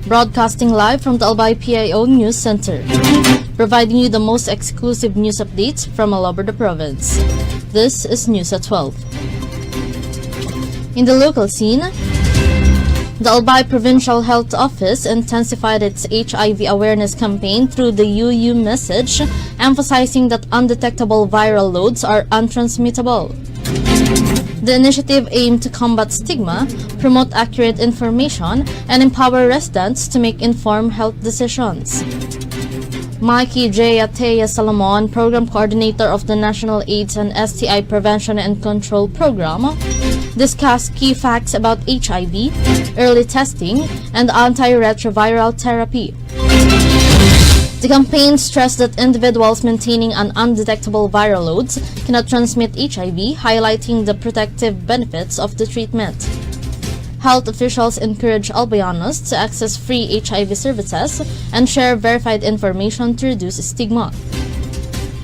Broadcasting live from the Albay PIO News Center, providing you the most exclusive news updates from all over the province. This is News at 12. In the local scene, the Albay Provincial Health Office intensified its HIV awareness campaign through the UU message, emphasizing that undetectable viral loads are untransmittable. The initiative aimed to combat stigma, promote accurate information, and empower residents to make informed health decisions. Mikey J. Atea Salomon, Program Coordinator of the National AIDS and STI Prevention and Control Program, discussed key facts about HIV, early testing, and antiretroviral therapy. The campaign stressed that individuals maintaining an undetectable viral loads cannot transmit HIV, highlighting the protective benefits of the treatment. Health officials encourage Albayanos to access free HIV services and share verified information to reduce stigma.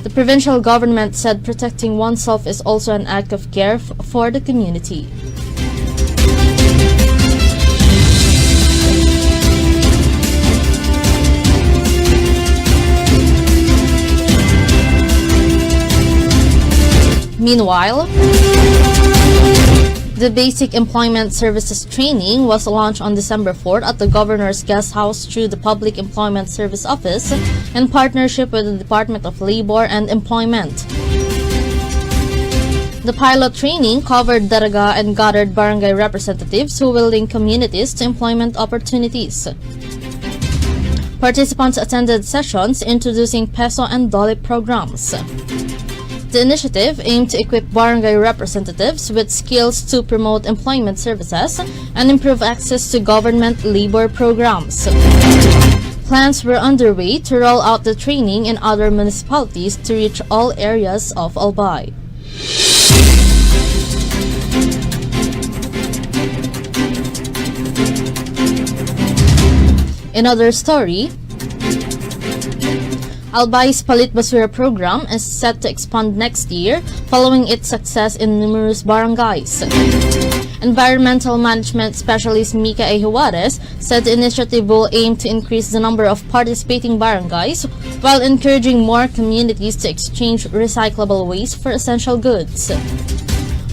The provincial government said protecting oneself is also an act of care for the community. Meanwhile, the Basic Employment Services Training was launched on December 4th at the Governor's Guest House through the Public Employment Service Office in partnership with the Department of Labor and Employment. The pilot training covered Daraga and gathered barangay representatives who will link communities to employment opportunities. Participants attended sessions introducing peso and dole programs. The initiative aimed to equip barangay representatives with skills to promote employment services and improve access to government labor programs. Plans were underway to roll out the training in other municipalities to reach all areas of Albay. Another story, Albay's Palit Basura program is set to expand next year following its success in numerous barangays. Environmental Management Specialist Mika A. Juarez said the initiative will aim to increase the number of participating barangays while encouraging more communities to exchange recyclable waste for essential goods.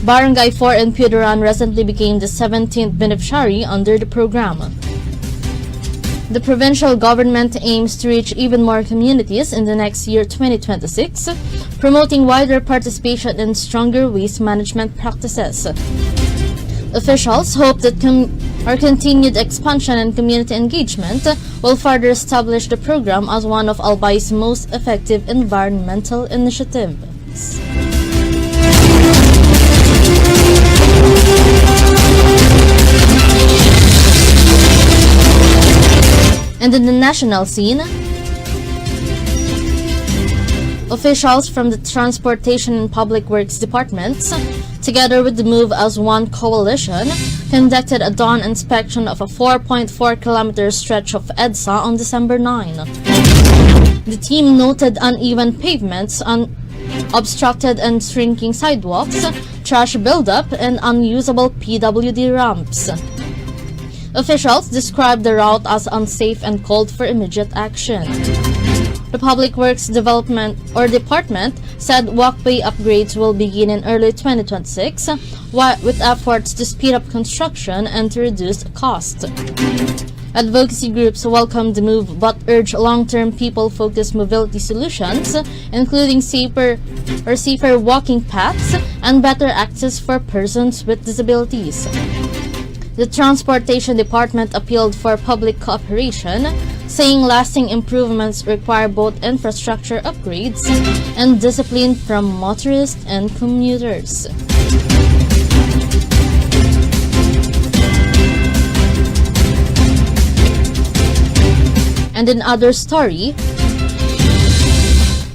Barangay 4 in Puduran recently became the 17th beneficiary under the program. The provincial government aims to reach even more communities in the next year 2026, promoting wider participation in stronger waste management practices. Officials hope that our continued expansion and community engagement will further establish the program as one of Albay's most effective environmental initiatives. And in the national scene, officials from the Transportation and Public Works Departments, together with the Move as One coalition, conducted a dawn inspection of a 4.4-kilometer stretch of EDSA on December 9. The team noted uneven pavements, obstructed and shrinking sidewalks, trash buildup, and unusable PWD ramps. Officials described the route as unsafe and called for immediate action. The Public Works Department said walkway upgrades will begin in early 2026 with efforts to speed up construction and to reduce cost. Advocacy groups welcomed the move but urged long-term people-focused mobility solutions, including safer walking paths and better access for persons with disabilities. The Transportation Department appealed for public cooperation, saying lasting improvements require both infrastructure upgrades and discipline from motorists and commuters. And in other story,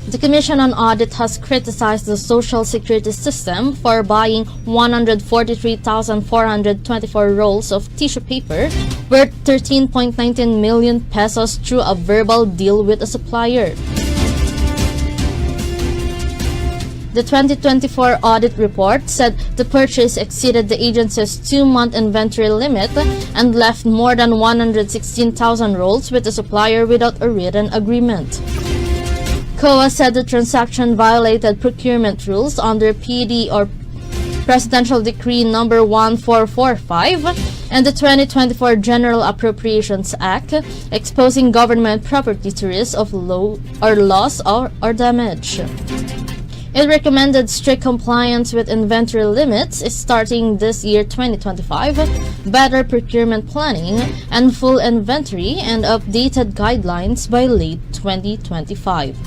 the Commission on Audit has criticized the Social Security system for buying 143,424 rolls of tissue paper worth 13.19 million pesos through a verbal deal with a supplier. The 2024 audit report said the purchase exceeded the agency's 2-month inventory limit and left more than 116,000 rolls with the supplier without a written agreement. COA said the transaction violated procurement rules under PD or Presidential Decree Number 1445 and the 2024 General Appropriations Act, exposing government property to risk of loss or damage. It recommended strict compliance with inventory limits starting this year 2025, better procurement planning and full inventory, and updated guidelines by late 2025.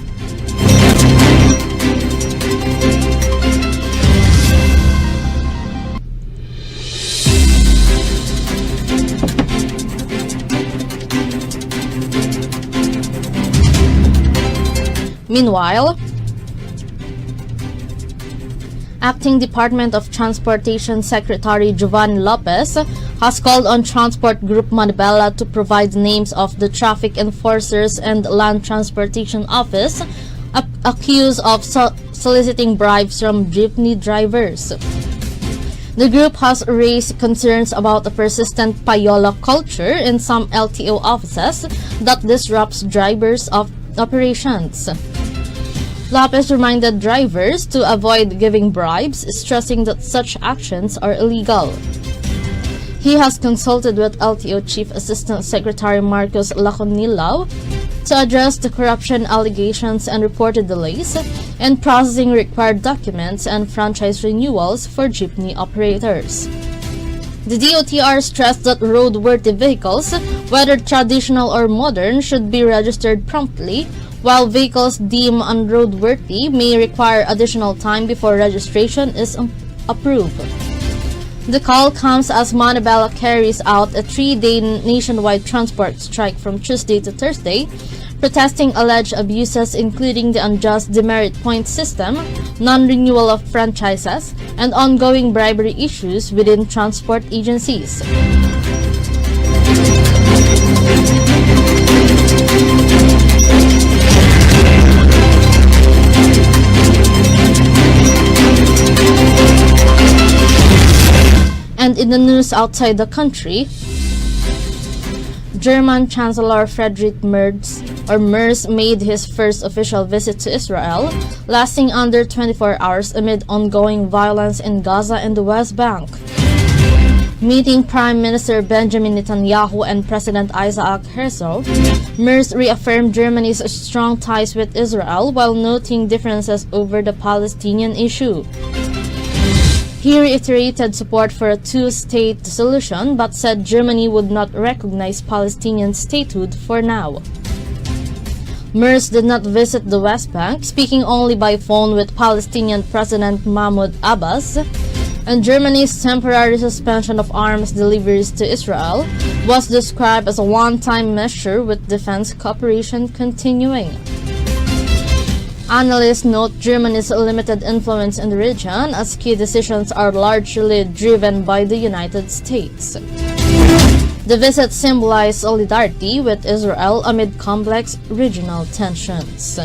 Meanwhile, Acting Department of Transportation Secretary Jovan Lopez has called on Transport Group Manibela to provide names of the traffic enforcers and Land Transportation Office accused of soliciting bribes from jeepney drivers. The group has raised concerns about the persistent payola culture in some LTO offices that disrupts drivers' operations. Lopez reminded drivers to avoid giving bribes, stressing that such actions are illegal. He has consulted with LTO Chief Assistant Secretary Marcos Laconilau to address the corruption allegations and reported delays in processing required documents and franchise renewals for jeepney operators. The DOTR stressed that roadworthy vehicles, whether traditional or modern, should be registered promptly, while vehicles deemed unroadworthy may require additional time before registration is approved. The call comes as Manibela carries out a 3-day nationwide transport strike from Tuesday to Thursday, protesting alleged abuses including the unjust demerit point system, non-renewal of franchises, and ongoing bribery issues within transport agencies. And in the news outside the country, German Chancellor Friedrich Merz made his first official visit to Israel, lasting under 24 hours amid ongoing violence in Gaza and the West Bank. Meeting Prime Minister Benjamin Netanyahu and President Isaac Herzog, Merz reaffirmed Germany's strong ties with Israel while noting differences over the Palestinian issue. He reiterated support for a two-state solution but said Germany would not recognize Palestinian statehood for now. Merz did not visit the West Bank, speaking only by phone with Palestinian President Mahmoud Abbas, and Germany's temporary suspension of arms deliveries to Israel was described as a one-time measure with defense cooperation continuing. Analysts note Germany's limited influence in the region as key decisions are largely driven by the United States. The visit symbolized solidarity with Israel amid complex regional tensions.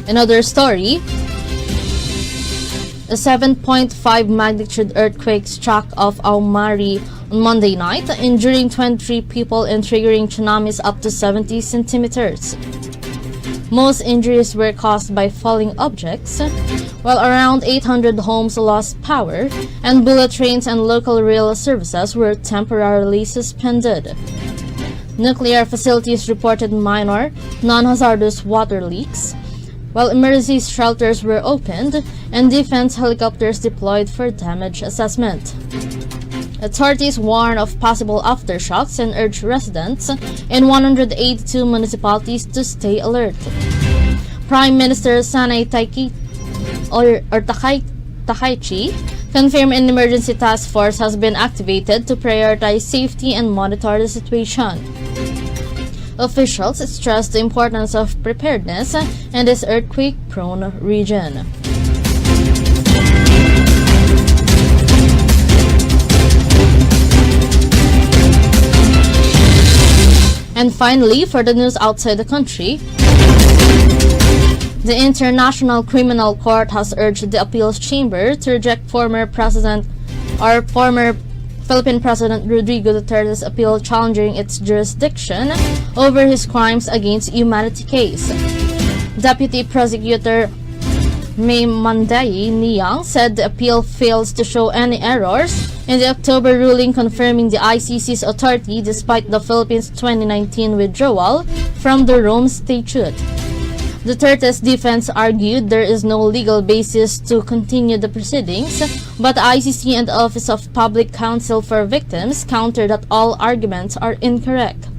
Another story, a 7.5 magnitude earthquake struck off Aomori on Monday night, injuring 23 people and triggering tsunamis up to 70 centimeters. Most injuries were caused by falling objects, while around 800 homes lost power, and bullet trains and local rail services were temporarily suspended. Nuclear facilities reported minor, non-hazardous water leaks, while emergency shelters were opened and defense helicopters deployed for damage assessment. Authorities warn of possible aftershocks and urge residents in 182 municipalities to stay alert. Prime Minister Sanay Takaichi confirmed an emergency task force has been activated to prioritize safety and monitor the situation. Officials stressed the importance of preparedness in this earthquake-prone region. And finally, for the news outside the country, the International Criminal Court has urged the appeals chamber to reject former Philippine President Rodrigo Duterte's appeal challenging its jurisdiction over his crimes against humanity case. Deputy Prosecutor May Manday Niyang said the appeal fails to show any errors in the October ruling confirming the ICC's authority despite the Philippines' 2019 withdrawal from the Rome Statute. Duterte's defense argued there is no legal basis to continue the proceedings, but the ICC and the Office of Public Counsel for Victims countered that all arguments are incorrect.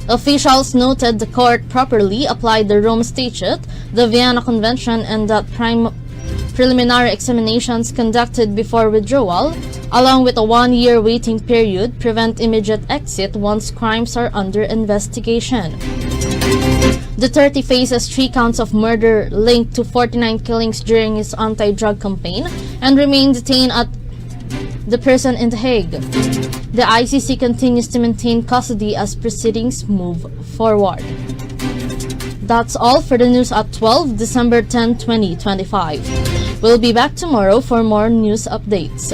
Officials noted the court properly applied the Rome Statute, the Vienna Convention, and that preliminary examinations conducted before withdrawal, along with a one-year waiting period, prevent immediate exit once crimes are under investigation. Duterte faces 3 counts of murder linked to 49 killings during his anti-drug campaign and remains detained at the prison in The Hague. The ICC continues to maintain custody as proceedings move forward. That's all for the news at 12 December 10, 2025. We'll be back tomorrow for more news updates.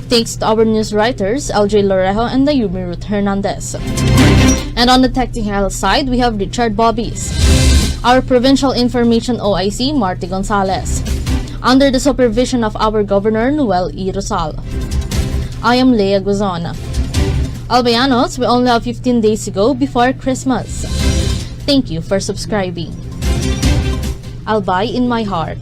Thanks to our news writers, LJ Lorejo and Nayumi Ruth Hernandez. And on the technical side, we have Richard Bobbies. Our Provincial Information OIC, Marty Gonzalez. Under the supervision of our Governor, Noel E. Rosal. I am Lea Guazon. Albayanos, we only have 15 days to go before Christmas. Thank you for subscribing. Albay in my heart.